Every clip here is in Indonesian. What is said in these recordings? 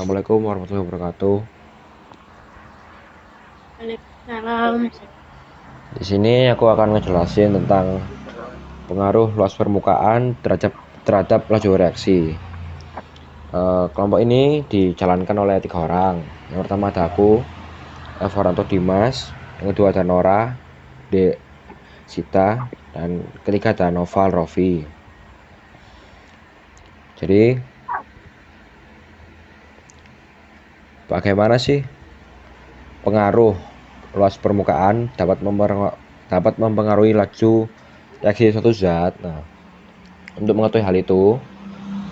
Assalamualaikum warahmatullahi wabarakatuh. Waalaikumsalam. Di sini aku akan ngejelasin tentang pengaruh luas permukaan terhadap laju reaksi. Kelompok ini dijalankan oleh 3 orang. Yang pertama ada aku, Evoranto Dimas. Yang kedua ada Nora, D. Sita, dan ketiga ada Noval Rofi. Jadi, bagaimana sih pengaruh luas permukaan dapat mempengaruhi laju reaksi suatu zat? Nah, untuk mengetahui hal itu,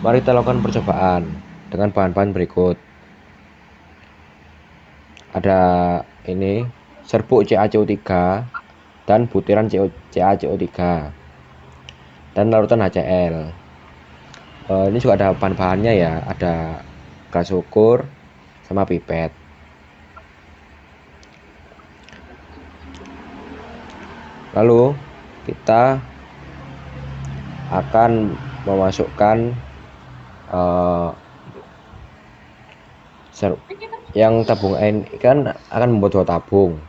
mari kita lakukan percobaan dengan bahan-bahan berikut. Ada ini serbuk CaCO3 dan butiran CaCO3 dan larutan HCl. Ini juga ada bahan-bahannya ya, ada gas ukur sama pipet. Lalu kita akan memasukkan yang tabung ini kan akan membuat 2 tabung.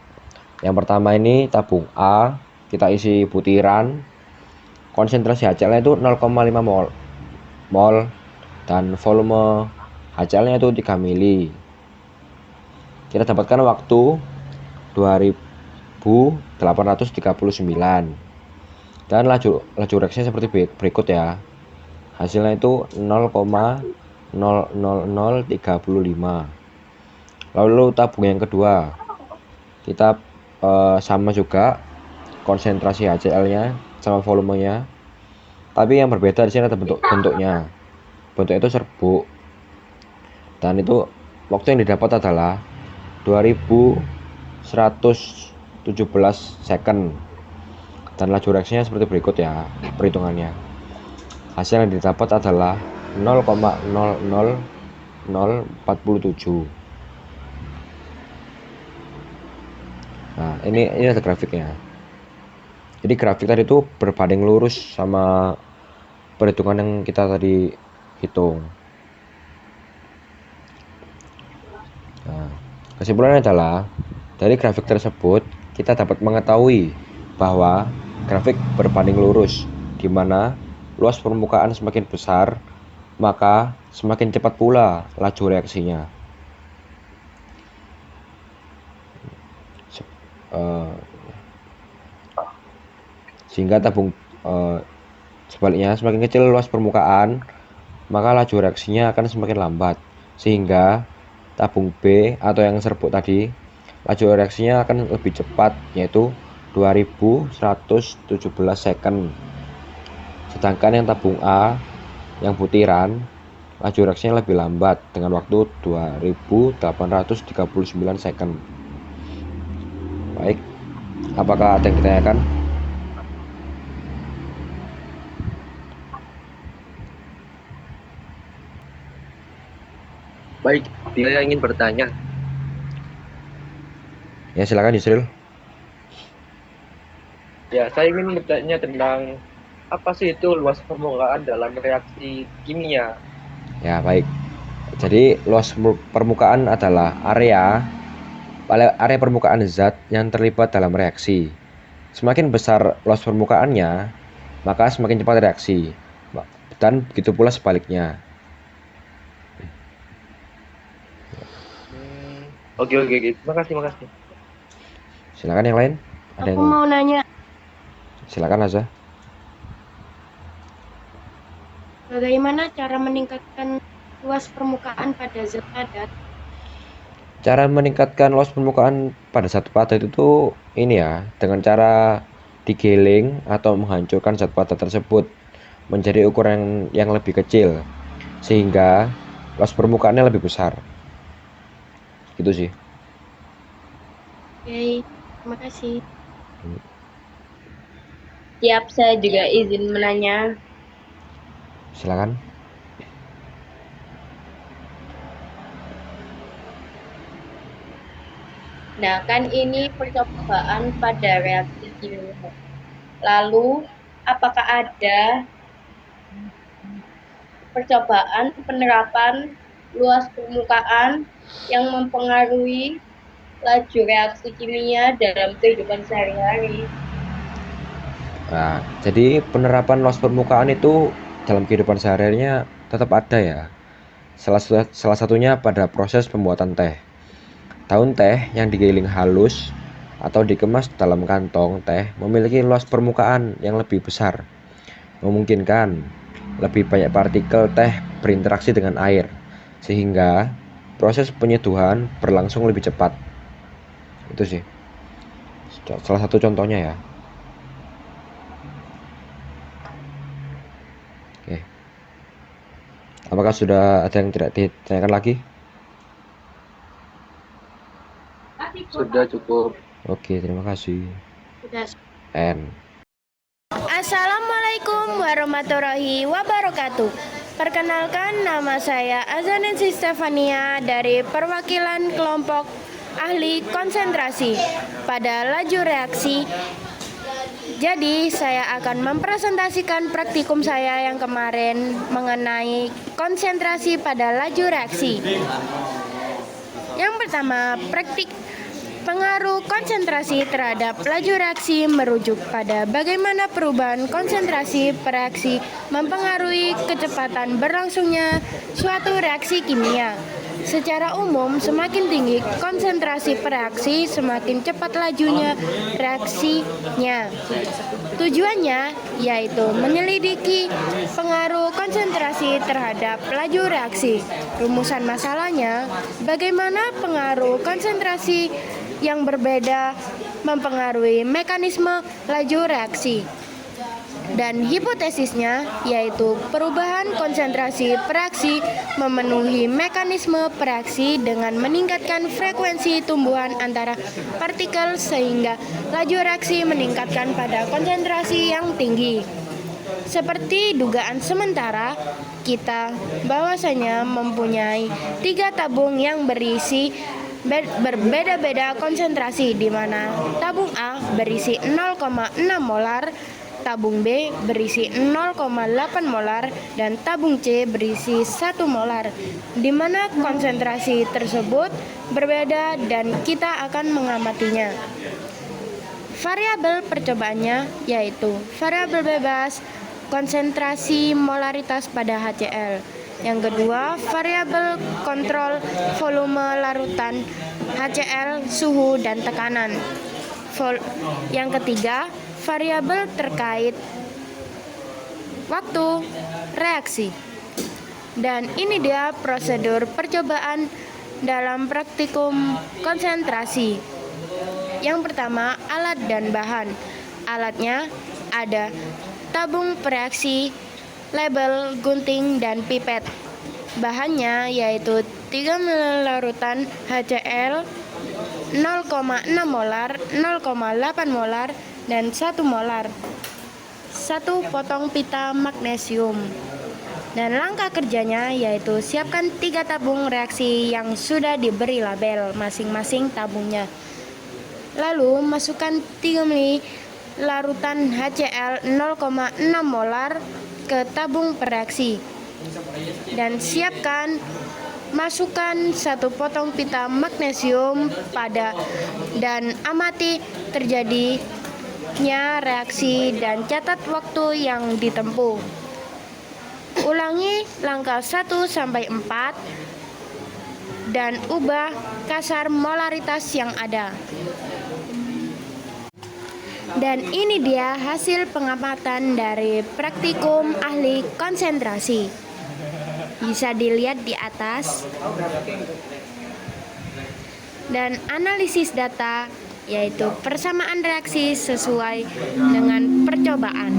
Yang pertama ini tabung A, kita isi butiran, konsentrasi HCl-nya itu 0,5 mol dan volume HCl-nya itu 3 mili. Kita dapatkan waktu 2839 dan laju reaksinya seperti berikut ya. Hasilnya itu 0,00035. Lalu tabung yang kedua kita sama juga konsentrasi HCl-nya sama volumenya, tapi yang berbeda di sini ada bentuknya itu serbuk, dan itu waktu yang didapat adalah 2117 second dan laju reaksinya seperti berikut ya perhitungannya. Hasil yang didapat adalah 0,00047. Nah, ini ada grafiknya. Jadi grafik tadi itu berbanding lurus sama perhitungan yang kita tadi hitung. Nah, kesimpulannya adalah dari grafik tersebut kita dapat mengetahui bahwa grafik berbanding lurus, di mana luas permukaan semakin besar, maka semakin cepat pula laju reaksinya. Sehingga sebaliknya, semakin kecil luas permukaan, maka laju reaksinya akan semakin lambat, sehingga tabung B atau yang serbuk tadi laju reaksinya akan lebih cepat, yaitu 2117 second. Sedangkan yang tabung A yang butiran laju reaksinya lebih lambat dengan waktu 2839 second. Baik, apakah ada yang ditanyakan? Baik, saya ingin bertanya. Ya, silakan Yusril. Ya, saya ingin bertanya tentang apa sih itu luas permukaan dalam reaksi kimia? Ya, baik. Jadi luas permukaan adalah area permukaan zat yang terlibat dalam reaksi. Semakin besar luas permukaannya, maka semakin cepat reaksi. Dan begitu pula sebaliknya. Oke, terima kasih. Silakan yang lain. Ada Aku yang mau nanya, silakan aja. bagaimana cara meningkatkan luas permukaan pada zat padat? Cara meningkatkan luas permukaan pada zat padat itu ini ya, dengan cara digiling atau menghancurkan zat padat tersebut menjadi ukuran yang lebih kecil, sehingga luas permukaannya lebih besar. Gitu sih. Oke, terima kasih. Siap, saya juga izin menanya. Silakan. Nah, kan ini percobaan pada reaksi kimia. Lalu, apakah ada percobaan penerapan luas permukaan yang mempengaruhi laju reaksi kimia dalam kehidupan sehari-hari. Nah, jadi penerapan luas permukaan itu dalam kehidupan sehari-harinya tetap ada ya. Salah satunya pada proses pembuatan teh. Daun teh yang digiling halus atau dikemas dalam kantong teh memiliki luas permukaan yang lebih besar, memungkinkan lebih banyak partikel teh berinteraksi dengan air, sehingga proses penyeduhan berlangsung lebih cepat. Itu sih salah satu contohnya ya. Oke. Apakah sudah ada yang tidak ditanyakan lagi? Sudah cukup. Oke, terima kasih. Sudah. N. Assalamualaikum warahmatullahi wabarakatuh. Perkenalkan, nama saya Azaninsi Stefania dari perwakilan kelompok ahli konsentrasi pada laju reaksi. Jadi, saya akan mempresentasikan praktikum saya yang kemarin mengenai konsentrasi pada laju reaksi. Yang pertama, pengaruh konsentrasi terhadap laju reaksi merujuk pada bagaimana perubahan konsentrasi reaksi mempengaruhi kecepatan berlangsungnya suatu reaksi kimia. Secara umum, semakin tinggi konsentrasi reaksi, semakin cepat lajunya reaksinya. Tujuannya yaitu menyelidiki pengaruh konsentrasi terhadap laju reaksi. Rumusan masalahnya, bagaimana pengaruh konsentrasi yang berbeda mempengaruhi mekanisme laju reaksi. Dan hipotesisnya yaitu perubahan konsentrasi reaksi memenuhi mekanisme reaksi dengan meningkatkan frekuensi tumbuhan antara partikel sehingga laju reaksi meningkatkan pada konsentrasi yang tinggi. Seperti dugaan sementara, kita bahwasanya mempunyai 3 tabung yang berisi berbeda-beda konsentrasi, di mana tabung A berisi 0,6 molar, tabung B berisi 0,8 molar, dan tabung C berisi 1 molar, di mana konsentrasi tersebut berbeda dan kita akan mengamatinya. Variabel percobaannya yaitu variabel bebas, konsentrasi molaritas pada HCl. Yang kedua, variabel kontrol volume larutan HCl, suhu dan tekanan. Yang ketiga, variabel terkait waktu reaksi. Dan ini dia prosedur percobaan dalam praktikum konsentrasi. Yang pertama, alat dan bahan. Alatnya ada tabung reaksi, label, gunting, dan pipet. Bahannya yaitu 3 ml larutan HCl, 0,6 molar, 0,8 molar, dan 1 molar. 1 potong pita magnesium. Dan langkah kerjanya yaitu siapkan 3 tabung reaksi yang sudah diberi label masing-masing tabungnya. Lalu masukkan 3 ml larutan HCl 0,6 molar ke tabung reaksi. Dan masukkan 1 potong pita magnesium dan amati terjadinya reaksi dan catat waktu yang ditempuh. Ulangi langkah 1 sampai 4 dan ubah kasar molaritas yang ada. Dan ini dia hasil pengamatan dari praktikum ahli konsentrasi. Bisa dilihat di atas. Dan analisis data yaitu persamaan reaksi sesuai dengan percobaan.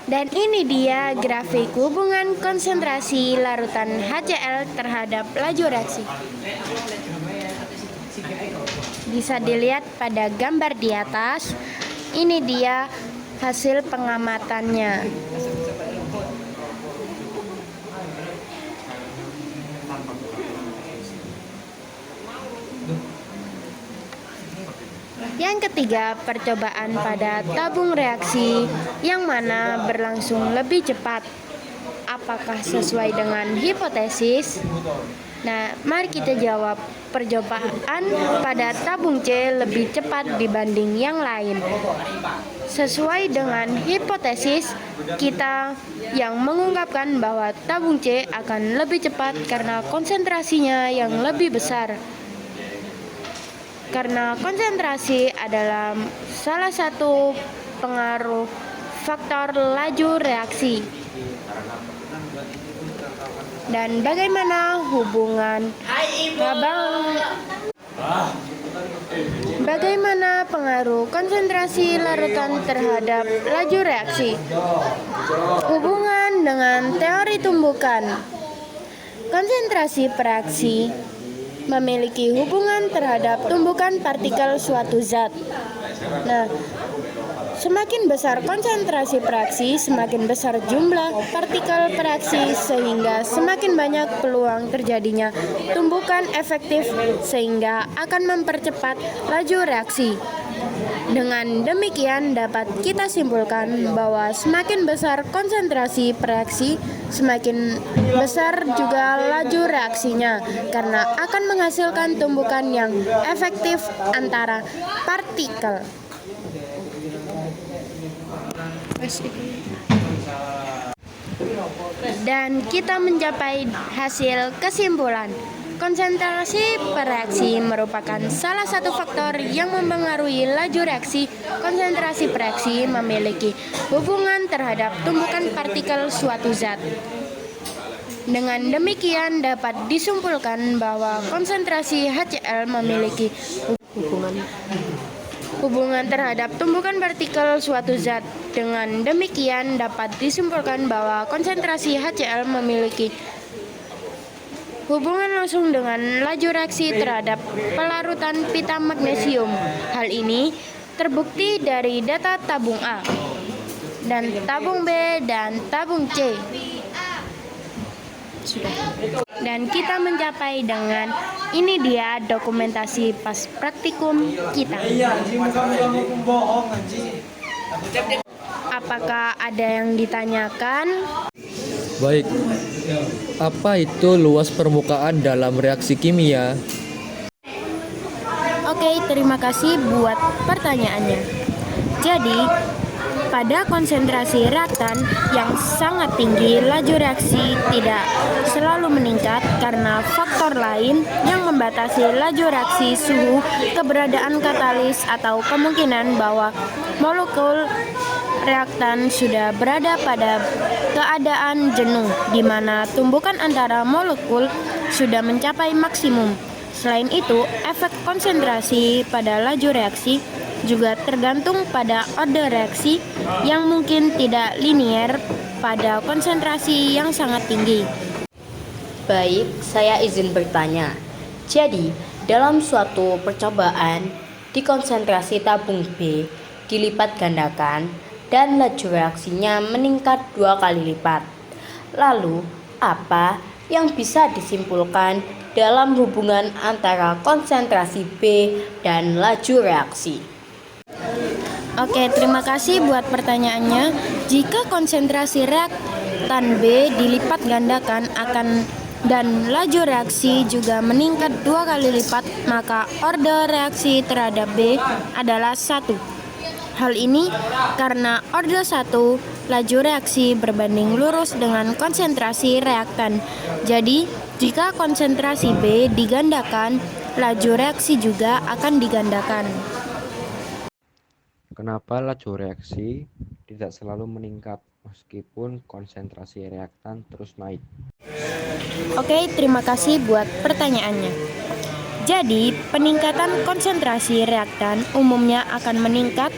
Dan ini dia grafik hubungan konsentrasi larutan HCl terhadap laju reaksi. Bisa dilihat pada gambar di atas. Ini dia hasil pengamatannya. Yang ketiga, percobaan pada tabung reaksi yang mana berlangsung lebih cepat. apakah sesuai dengan hipotesis? Nah, mari kita jawab. Percobaan pada tabung C lebih cepat dibanding yang lain. Sesuai dengan hipotesis, kita yang mengungkapkan bahwa tabung C akan lebih cepat karena konsentrasinya yang lebih besar. Karena konsentrasi adalah salah satu pengaruh faktor laju reaksi. Dan bagaimana hubungan Bagaimana pengaruh konsentrasi larutan terhadap laju reaksi? Hubungan dengan teori tumbukan. Konsentrasi reaksi memiliki hubungan terhadap tumbukan partikel suatu zat. Nah, semakin besar konsentrasi reaksi, semakin besar jumlah partikel reaksi, sehingga semakin banyak peluang terjadinya tumbukan efektif, sehingga akan mempercepat laju reaksi. Dengan demikian dapat kita simpulkan bahwa semakin besar konsentrasi reaksi, semakin besar juga laju reaksinya, karena akan menghasilkan tumbukan yang efektif antara partikel. Dan kita mencapai hasil kesimpulan. Konsentrasi reaksi merupakan salah satu faktor yang mempengaruhi laju reaksi. Konsentrasi reaksi memiliki hubungan terhadap tumbukan partikel suatu zat. Dengan demikian dapat disimpulkan bahwa konsentrasi HCl memiliki hubungan terhadap tumbukan partikel suatu zat. Dengan demikian dapat disimpulkan bahwa konsentrasi HCl memiliki hubungan langsung dengan laju reaksi terhadap pelarutan pita magnesium. Hal ini terbukti dari data tabung A, dan tabung B, dan tabung C. Sudah. Dan kita mencapai dengan ini dia dokumentasi pas praktikum kita. Apakah ada yang ditanyakan? Baik, apa itu luas permukaan dalam reaksi kimia? Oke, terima kasih buat pertanyaannya. Jadi, pada konsentrasi reaktan yang sangat tinggi, laju reaksi tidak selalu meningkat karena faktor lain yang membatasi laju reaksi, suhu, keberadaan katalis, atau kemungkinan bahwa molekul reaktan sudah berada pada keadaan jenuh, di mana tumbukan antara molekul sudah mencapai maksimum. Selain itu, efek konsentrasi pada laju reaksi juga tergantung pada orde reaksi yang mungkin tidak linier pada konsentrasi yang sangat tinggi. Baik, saya izin bertanya. Jadi, dalam suatu percobaan di konsentrasi tabung B dilipat gandakan dan laju reaksinya meningkat 2 kali lipat. Lalu, apa yang bisa disimpulkan dalam hubungan antara konsentrasi B dan laju reaksi? Oke, terima kasih buat pertanyaannya. Jika konsentrasi reaktan B dilipat gandakan dan laju reaksi juga meningkat 2 kali lipat, maka orde reaksi terhadap B adalah 1. Hal ini karena orde 1 laju reaksi berbanding lurus dengan konsentrasi reaktan. Jadi, jika konsentrasi B digandakan, laju reaksi juga akan digandakan. Kenapa laju reaksi tidak selalu meningkat meskipun konsentrasi reaktan terus naik? Oke, terima kasih buat pertanyaannya. Jadi, peningkatan konsentrasi reaktan umumnya akan meningkat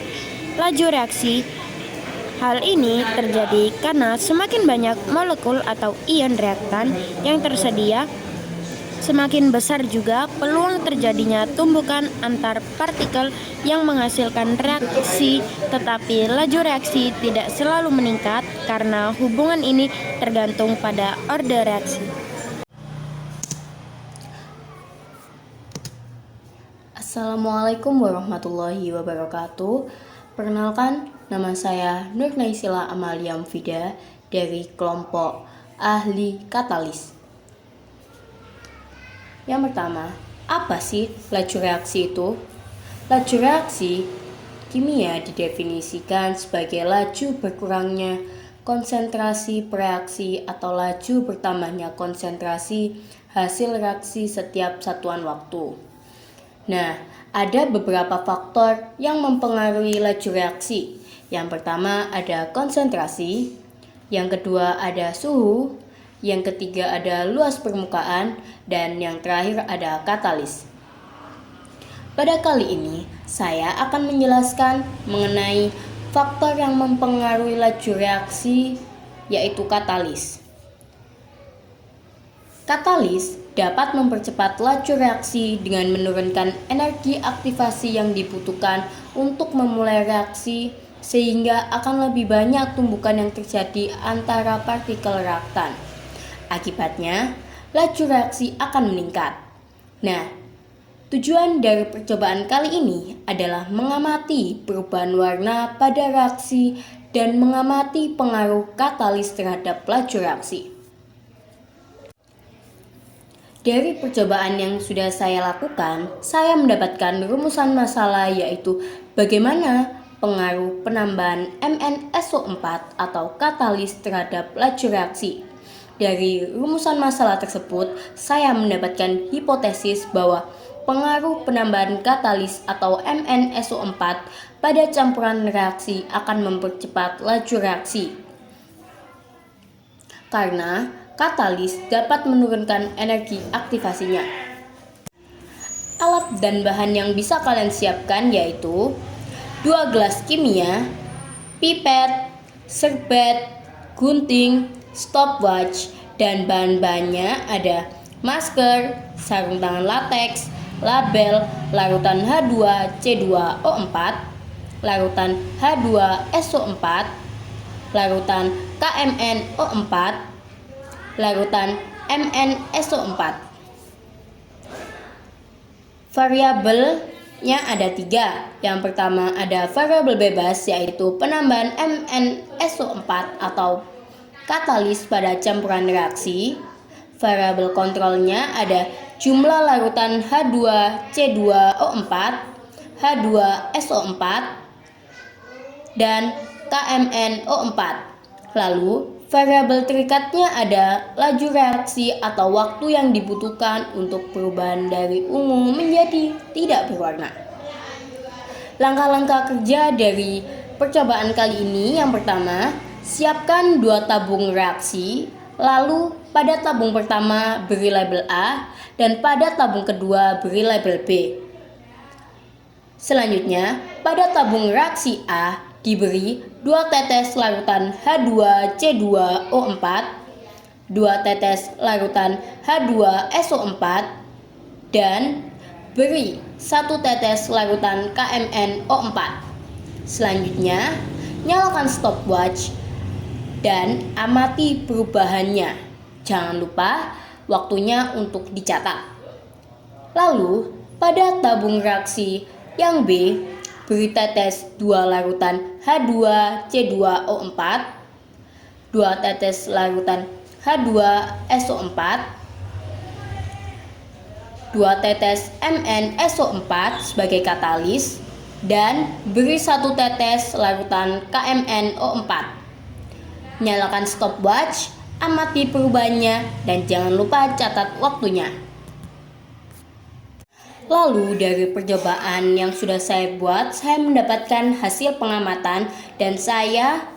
laju reaksi. Hal ini terjadi karena semakin banyak molekul atau ion reaktan yang tersedia, semakin besar juga peluang terjadinya tumbukan antar partikel yang menghasilkan reaksi, tetapi laju reaksi tidak selalu meningkat karena hubungan ini tergantung pada orde reaksi. Assalamualaikum warahmatullahi wabarakatuh. Perkenalkan, nama saya Nur Naisila Amalia Mufida dari kelompok ahli katalis. Yang pertama, apa sih laju reaksi itu? Laju reaksi kimia didefinisikan sebagai laju berkurangnya konsentrasi reaksi atau laju bertambahnya konsentrasi hasil reaksi setiap satuan waktu. Nah, ada beberapa faktor yang mempengaruhi laju reaksi. Yang pertama ada konsentrasi, yang kedua ada suhu, yang ketiga ada luas permukaan, dan yang terakhir ada katalis. Pada kali ini, saya akan menjelaskan mengenai faktor yang mempengaruhi laju reaksi, yaitu katalis. Katalis dapat mempercepat laju reaksi dengan menurunkan energi aktivasi yang dibutuhkan untuk memulai reaksi, sehingga akan lebih banyak tumbukan yang terjadi antara partikel reaktan. Akibatnya, laju reaksi akan meningkat. Nah, tujuan dari percobaan kali ini adalah mengamati perubahan warna pada reaksi dan mengamati pengaruh katalis terhadap laju reaksi. Dari percobaan yang sudah saya lakukan, saya mendapatkan rumusan masalah, yaitu bagaimana pengaruh penambahan MnSO4 atau katalis terhadap laju reaksi. Dari rumusan masalah tersebut, saya mendapatkan hipotesis bahwa pengaruh penambahan katalis atau MnSO4 pada campuran reaksi akan mempercepat laju reaksi. Karena katalis dapat menurunkan energi aktivasinya. Alat dan bahan yang bisa kalian siapkan yaitu 2 gelas kimia, pipet, serbet, gunting, stopwatch, dan bahan-bahannya ada masker, sarung tangan lateks, label, larutan H2C2O4, larutan H2SO4, larutan KMnO4, larutan MnSO4. Variabelnya ada 3. Yang pertama ada variabel bebas, yaitu penambahan MnSO4 atau katalis pada campuran reaksi. Variabel kontrolnya ada jumlah larutan H2C2O4, H2SO4, dan KMnO4. Lalu, variabel terikatnya ada laju reaksi atau waktu yang dibutuhkan untuk perubahan dari ungu menjadi tidak berwarna. Langkah-langkah kerja dari percobaan kali ini, yang pertama, siapkan 2 tabung reaksi, lalu pada tabung pertama beri label A dan pada tabung kedua beri label B. Selanjutnya, pada tabung reaksi A diberi 2 tetes larutan H2C2O4, 2 tetes larutan H2SO4, dan beri 1 tetes larutan KMnO4. Selanjutnya, nyalakan stopwatch dan amati perubahannya. Jangan lupa waktunya untuk dicatat. Lalu, pada tabung reaksi yang B, beri tetes 2 larutan H2C2O4, 2 tetes larutan H2SO4, 2 tetes MnSO4 sebagai katalis, dan beri 1 tetes larutan KMnO4. Nyalakan stopwatch, amati perubahannya, dan jangan lupa catat waktunya. Lalu dari percobaan yang sudah saya buat, saya mendapatkan hasil pengamatan dan saya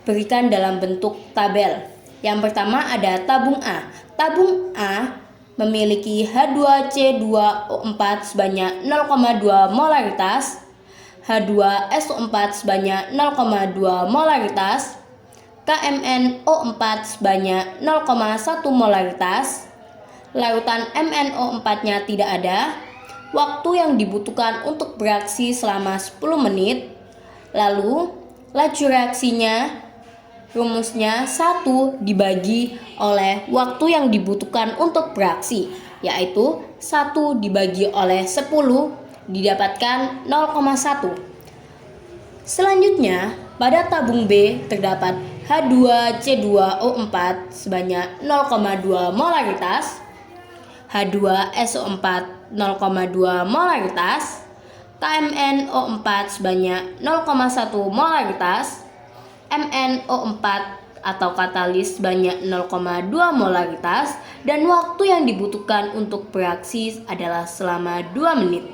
berikan dalam bentuk tabel. Yang pertama ada tabung A. Tabung A memiliki H2C2O4 sebanyak 0,2 molaritas, H2SO4 sebanyak 0,2 molaritas, KMnO4 sebanyak 0,1 molaritas, larutan MnO4-nya tidak ada, waktu yang dibutuhkan untuk bereaksi selama 10 menit, lalu laju reaksinya, rumusnya 1 dibagi oleh waktu yang dibutuhkan untuk bereaksi, yaitu 1 dibagi oleh 10 didapatkan 0,1. Selanjutnya, pada tabung B terdapat H2C2O4 sebanyak 0,2 molaritas, H2SO4 0,2 molaritas, KMnO4 sebanyak 0,1 molaritas, MnO4 atau katalis sebanyak 0,2 molaritas, dan waktu yang dibutuhkan untuk bereaksi adalah selama 2 menit.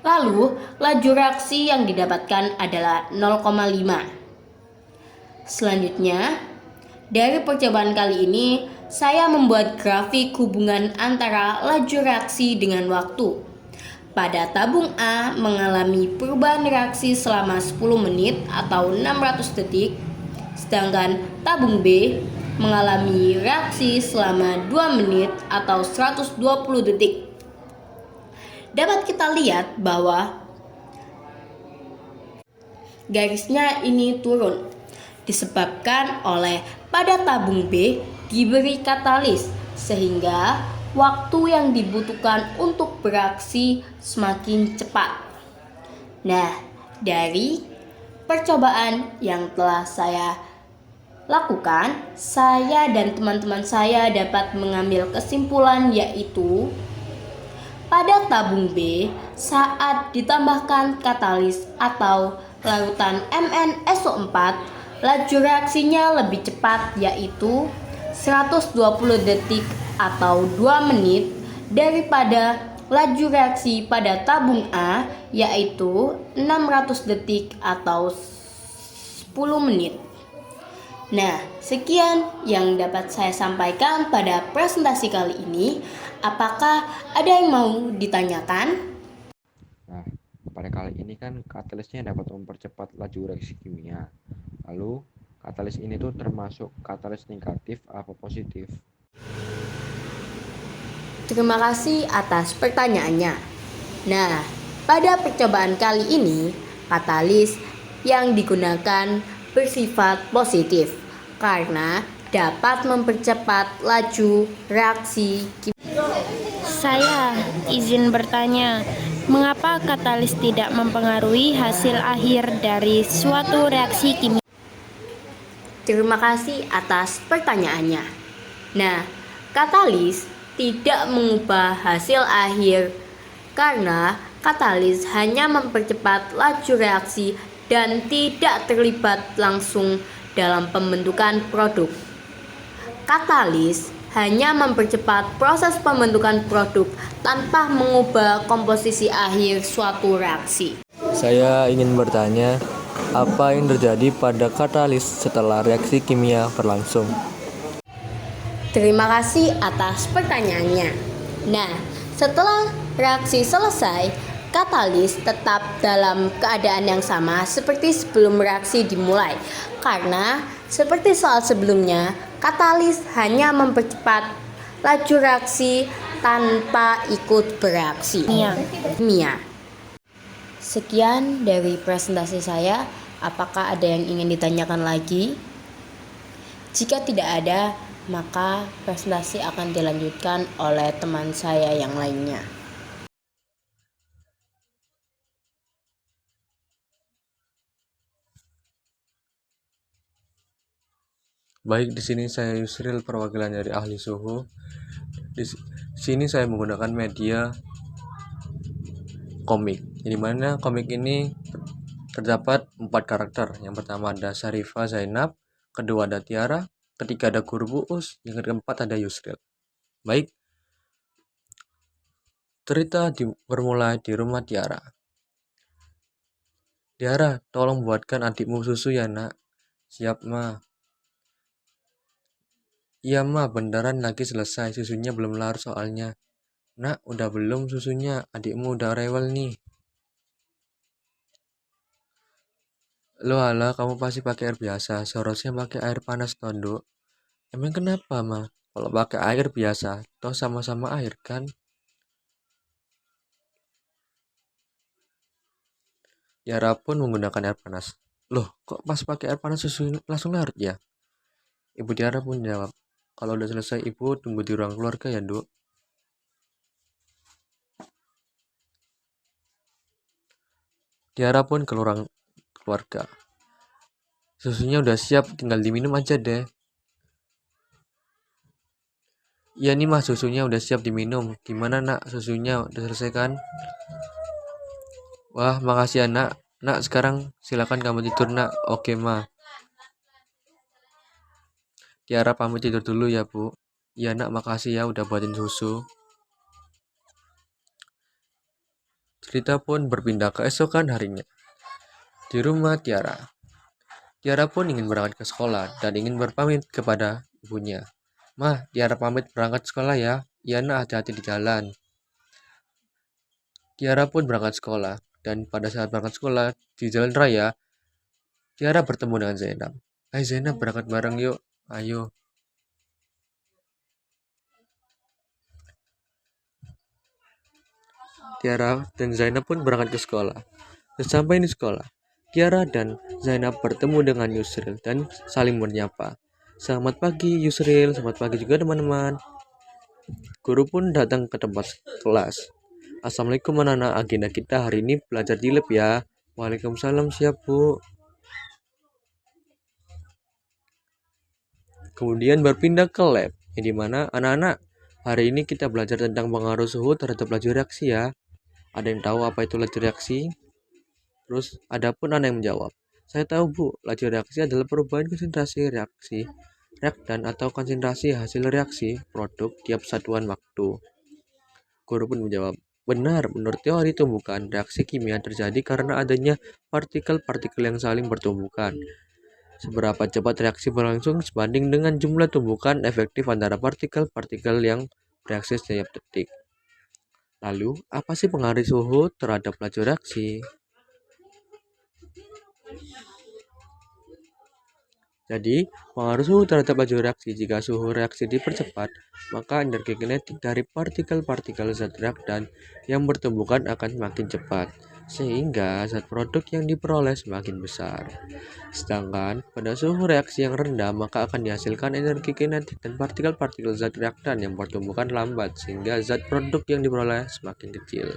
Lalu, laju reaksi yang didapatkan adalah 0,5. Selanjutnya, dari percobaan kali ini, saya membuat grafik hubungan antara laju reaksi dengan waktu. Pada tabung A mengalami perubahan reaksi selama 10 menit atau 600 detik, sedangkan tabung B mengalami reaksi selama 2 menit atau 120 detik. Dapat kita lihat bahwa garisnya ini turun, disebabkan oleh pada tabung B diberi katalis, sehingga waktu yang dibutuhkan untuk bereaksi semakin cepat. Nah, dari percobaan yang telah saya lakukan, saya dan teman-teman saya dapat mengambil kesimpulan, yaitu pada tabung B saat ditambahkan katalis atau larutan MnSO4, laju reaksinya lebih cepat, yaitu 120 detik atau 2 menit daripada laju reaksi pada tabung A, yaitu 600 detik atau 10 menit. Nah, sekian yang dapat saya sampaikan pada presentasi kali ini. Apakah ada yang mau ditanyakan? Nah, pada kali ini kan katalisnya dapat mempercepat laju reaksi kimia. Lalu, katalis ini tuh termasuk katalis negatif apa positif? Terima kasih atas pertanyaannya. Nah, pada percobaan kali ini, katalis yang digunakan bersifat positif karena dapat mempercepat laju reaksi kimia. Saya izin bertanya, mengapa katalis tidak mempengaruhi hasil akhir dari suatu reaksi kimia? Terima kasih atas pertanyaannya. Nah, katalis tidak mengubah hasil akhir karena katalis hanya mempercepat laju reaksi dan tidak terlibat langsung dalam pembentukan produk. Katalis hanya mempercepat proses pembentukan produk tanpa mengubah komposisi akhir suatu reaksi. Saya ingin bertanya, apa yang terjadi pada katalis setelah reaksi kimia berlangsung? Terima kasih atas pertanyaannya. Nah, setelah reaksi selesai, katalis tetap dalam keadaan yang sama seperti sebelum reaksi dimulai. Karena seperti soal sebelumnya, katalis hanya mempercepat laju reaksi tanpa ikut bereaksi kimia. Sekian dari presentasi saya. Apakah ada yang ingin ditanyakan lagi? Jika tidak ada, maka presentasi akan dilanjutkan oleh teman saya yang lainnya. Baik, di sini saya Yusril, perwakilan dari ahli suhu. Di sini saya menggunakan media komik. Di mana komik ini terdapat 4 karakter. Yang pertama ada Syarifah Zainab, kedua ada Tiara, ketiga ada Guru Buus, yang keempat ada Yusril. Baik, cerita bermula di rumah Tiara. Tiara, tolong buatkan adikmu susu ya nak. Siap ma. Iya ma, beneran lagi selesai, susunya belum larut soalnya. Nak, udah belum susunya, adikmu udah rewel nih. Loh alah, kamu pasti pakai air biasa, seharusnya pakai air panas tonduk. Emang kenapa ma? Kalau pakai air biasa, toh sama-sama air kan? Tiara pun menggunakan air panas. Loh, kok pas pakai air panas susu langsung larut ya? Ibu Tiara pun jawab, kalau udah selesai ibu tunggu di ruang keluarga ya Duk. Tiara pun ke ruang keluarga. Susunya udah siap, tinggal diminum aja deh. Iya nih mah, susunya udah siap diminum. Gimana nak, susunya udah selesai kan? Wah, makasih ya nak. Nak, sekarang silakan kamu tidur nak. Oke mah. Tiara pamit tidur dulu ya bu. Iya nak, makasih ya udah buatin susu. Cerita pun berpindah keesokan harinya. Di rumah Tiara. Tiara pun ingin berangkat ke sekolah dan ingin berpamit kepada ibunya. Mah, Tiara pamit berangkat sekolah ya. Iya nak, hati-hati di jalan. Tiara pun berangkat sekolah, dan pada saat berangkat sekolah di jalan raya, Tiara bertemu dengan Zainab. Hai Zainab, berangkat bareng yuk. Ayo. Tiara dan Zainab pun berangkat ke sekolah. Sesampai di sekolah, Tiara dan Zainab bertemu dengan Yusril dan saling menyapa. Selamat pagi Yusril, selamat pagi juga teman-teman. Guru pun datang ke tempat kelas. Assalamualaikum anak-anak, agenda kita hari ini belajar di lab ya. Waalaikumsalam, siap bu. Kemudian berpindah ke lab, di mana anak-anak hari ini kita belajar tentang pengaruh suhu terhadap laju reaksi ya. Ada yang tahu apa itu laju reaksi? Terus ada pun anak yang menjawab, saya tahu bu, laju reaksi adalah perubahan konsentrasi reaksi, reaktan atau konsentrasi hasil reaksi produk tiap satuan waktu. Guru pun menjawab, benar, menurut teori tumbukan, reaksi kimia terjadi karena adanya partikel-partikel yang saling bertumbukan. Seberapa cepat reaksi berlangsung sebanding dengan jumlah tumbukan efektif antara partikel-partikel yang bereaksi setiap detik. Lalu, apa sih pengaruh suhu terhadap laju reaksi? Jadi, pengaruh suhu terhadap laju reaksi, jika suhu reaksi dipercepat, maka energi kinetik dari partikel-partikel zat reaktan yang bertumbukan akan semakin cepat, sehingga zat produk yang diperoleh semakin besar. Sedangkan, pada suhu reaksi yang rendah, maka akan dihasilkan energi kinetik dan partikel-partikel zat reaktan yang bertumbukan lambat, sehingga zat produk yang diperoleh semakin kecil.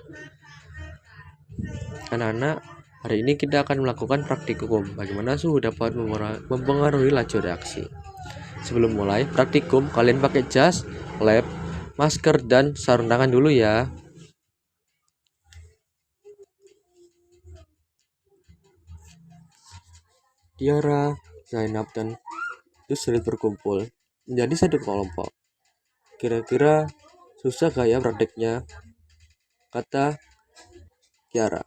Anak-anak, hari ini kita akan melakukan praktikum bagaimana suhu dapat mempengaruhi laju reaksi. Sebelum mulai praktikum, kalian pakai jas, lab, masker, dan sarung tangan dulu ya. Tiara, Zainab, dan Yusril berkumpul menjadi satu kelompok. Kira-kira susah gak ya prakteknya? Kata Tiara.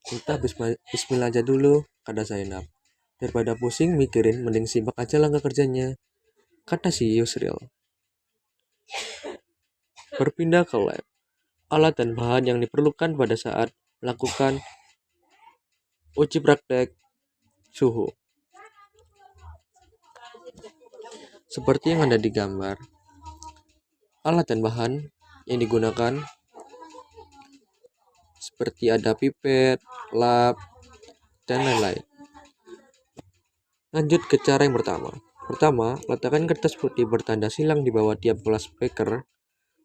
Kita bismillah aja dulu, kata Zainab. Daripada pusing mikirin, mending simak aja langkah kerjanya, kata si Yusril. Berpindah ke lab. Alat dan bahan yang diperlukan pada saat melakukan uji praktek suhu. Seperti yang ada di gambar. Alat dan bahan yang digunakan seperti ada pipet, lap, dan lain-lain. Lanjut ke cara yang pertama. Pertama, letakkan kertas putih bertanda silang di bawah tiap gelas beker.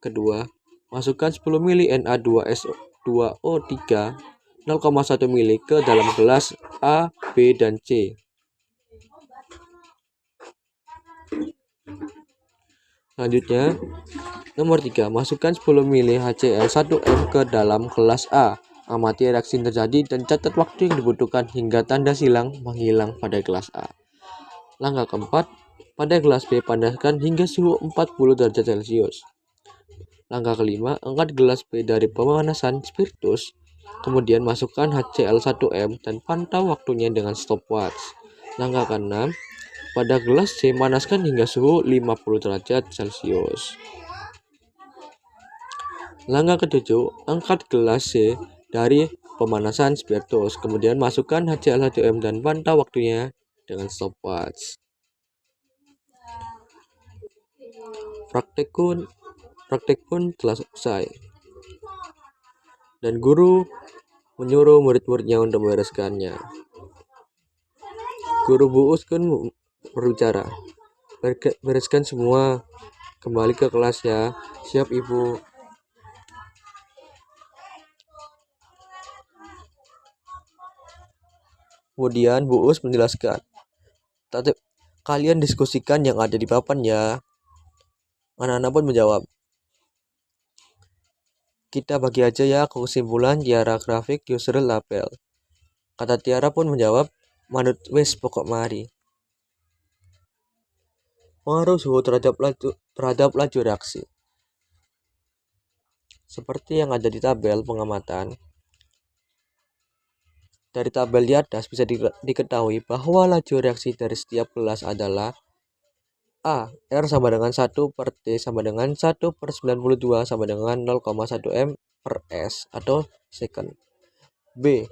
Kedua, masukkan 10 ml Na2SO2O3 0,1 ml ke dalam gelas A, B, dan C. Selanjutnya, nomor 3, masukkan 10 ml HCl1M ke dalam gelas A. Amati reaksi yang terjadi dan catat waktu yang dibutuhkan hingga tanda silang menghilang pada gelas A. Langkah keempat, pada gelas B panaskan hingga suhu 40 derajat Celcius. Langkah kelima, angkat gelas B dari pemanasan spiritus, kemudian masukkan HCl1M dan pantau waktunya dengan stopwatch. Langkah keenam, pada gelas C panaskan hingga suhu 50 derajat Celcius. Langkah ketujuh, angkat gelas C dari pemanasan spiritus, kemudian masukkan HCl1M dan pantau waktunya dengan stopwatch. Praktek pun telah selesai, dan guru menyuruh murid-muridnya untuk membereskannya. Guru Bu Us pun berbicara, bereskan semua, kembali ke kelas ya. Siap ibu. Kemudian Bu Us menjelaskan, Kalian diskusikan yang ada di papan ya. Anak-anak pun menjawab. Kita bagi aja ya kesimpulan Tiara grafik, Yusril label. Kata Tiara pun menjawab, manut wis pokok mari. Pengaruh suhu terhadap laju reaksi. Seperti yang ada di tabel pengamatan. Dari tabel di atas bisa diketahui bahwa laju reaksi dari setiap kelas adalah A. R sama dengan 1 per T sama dengan 1 per 92 sama dengan 0,1 M per S atau second. B.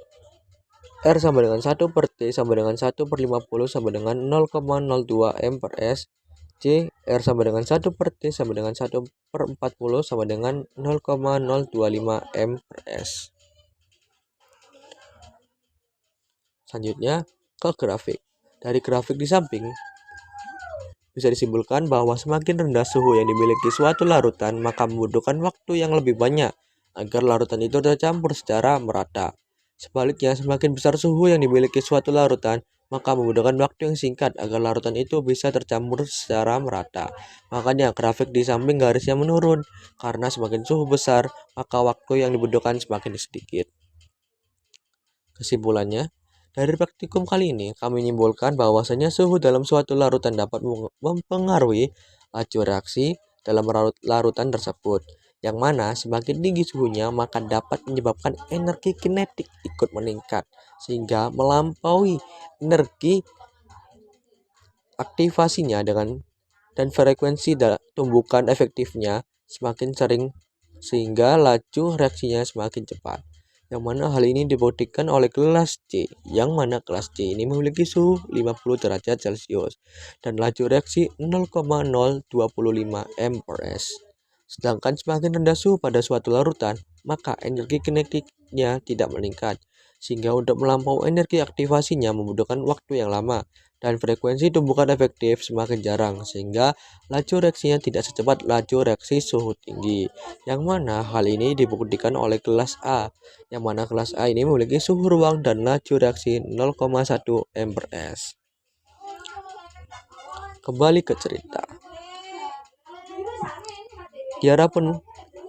R sama dengan 1 per T sama dengan 1 per 50 sama dengan 0,02 M per S. C. R sama dengan 1 per T sama dengan 1 per 40 sama dengan 0,025 M per S. Selanjutnya ke grafik. Dari grafik di samping bisa disimpulkan bahwa semakin rendah suhu yang dimiliki suatu larutan maka membutuhkan waktu yang lebih banyak agar larutan itu tercampur secara merata. Sebaliknya, semakin besar suhu yang dimiliki suatu larutan maka membutuhkan waktu yang singkat agar larutan itu bisa tercampur secara merata. Makanya grafik di samping garisnya menurun karena semakin suhu besar maka waktu yang dibutuhkan semakin sedikit. Kesimpulannya, dari praktikum kali ini, kami menyimpulkan bahwasanya suhu dalam suatu larutan dapat mempengaruhi laju reaksi dalam larutan tersebut, yang mana semakin tinggi suhunya maka dapat menyebabkan energi kinetik ikut meningkat, sehingga melampaui energi aktivasinya dan frekuensi tumbukan efektifnya semakin sering, sehingga laju reaksinya semakin cepat. Yang mana hal ini dibuktikan oleh kelas C, yang mana kelas C ini memiliki suhu 50 derajat Celcius dan laju reaksi 0,025 M per S. Sedangkan semakin rendah suhu pada suatu larutan, maka energi kinetiknya tidak meningkat, sehingga untuk melampaui energi aktivasinya membutuhkan waktu yang lama, dan frekuensi tumbukan efektif semakin jarang, sehingga laju reaksinya tidak secepat laju reaksi suhu tinggi. Yang mana hal ini dibuktikan oleh kelas A, yang mana kelas A ini memiliki suhu ruang dan laju reaksi 0,1 M per S. Kembali ke cerita. Tiara pun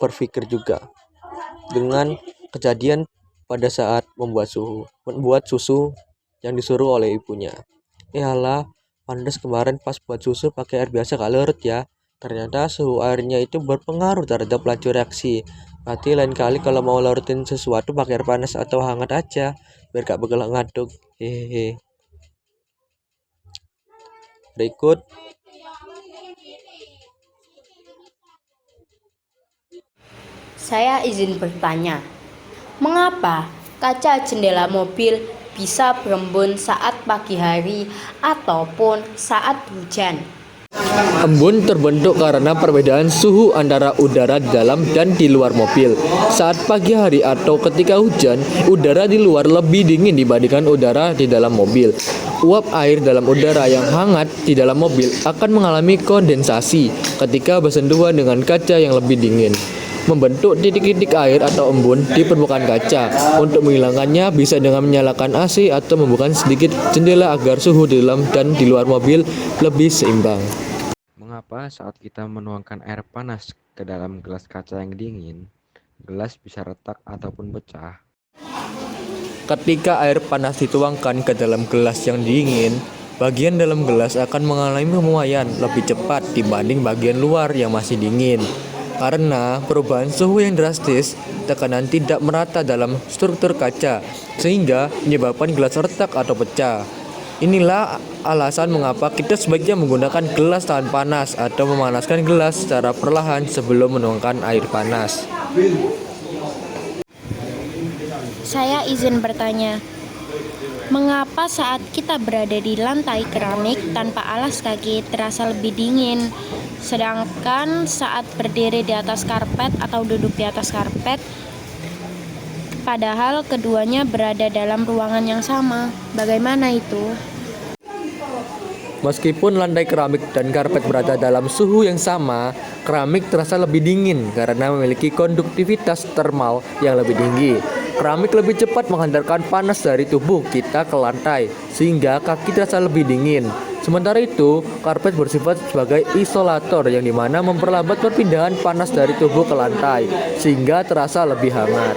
berpikir juga dengan kejadian pada saat membuat susu yang disuruh oleh ibunya. Yalah, pantes kemarin pas buat susu pakai air biasa gak larut ya. Ternyata suhu airnya itu berpengaruh terhadap laju reaksi. Berarti lain kali kalau mau larutin sesuatu pakai air panas atau hangat aja, biar gak begel ngaduk. Hehehe. Berikut saya izin bertanya, mengapa kaca jendela mobil bisa berembun saat pagi hari ataupun saat hujan? embun terbentuk karena perbedaan suhu antara udara di dalam dan di luar mobil. Saat pagi hari atau ketika hujan, udara di luar lebih dingin dibandingkan udara di dalam mobil. Uap air dalam udara yang hangat di dalam mobil akan mengalami kondensasi ketika bersentuhan dengan kaca yang lebih dingin, membentuk titik-titik air atau embun di permukaan kaca. Untuk menghilangkannya bisa dengan menyalakan AC atau membuka sedikit jendela agar suhu di dalam dan di luar mobil lebih seimbang. Mengapa saat kita menuangkan air panas ke dalam gelas kaca yang dingin, gelas bisa retak ataupun pecah? Ketika air panas dituangkan ke dalam gelas yang dingin, bagian dalam gelas akan mengalami pemuaian lebih cepat dibanding bagian luar yang masih dingin. Karena perubahan suhu yang drastis, tekanan tidak merata dalam struktur kaca, sehingga menyebabkan gelas retak atau pecah. Inilah alasan mengapa kita sebaiknya menggunakan gelas tahan panas atau memanaskan gelas secara perlahan sebelum menuangkan air panas. Saya izin bertanya, mengapa saat kita berada di lantai keramik tanpa alas kaki terasa lebih dingin, sedangkan saat berdiri di atas karpet atau duduk di atas karpet, padahal keduanya berada dalam ruangan yang sama? Bagaimana itu? Meskipun lantai keramik dan karpet berada dalam suhu yang sama, keramik terasa lebih dingin karena memiliki konduktivitas termal yang lebih tinggi. Keramik lebih cepat menghantarkan panas dari tubuh kita ke lantai, sehingga kaki terasa lebih dingin. Sementara itu, karpet bersifat sebagai isolator yang dimana memperlambat perpindahan panas dari tubuh ke lantai sehingga terasa lebih hangat.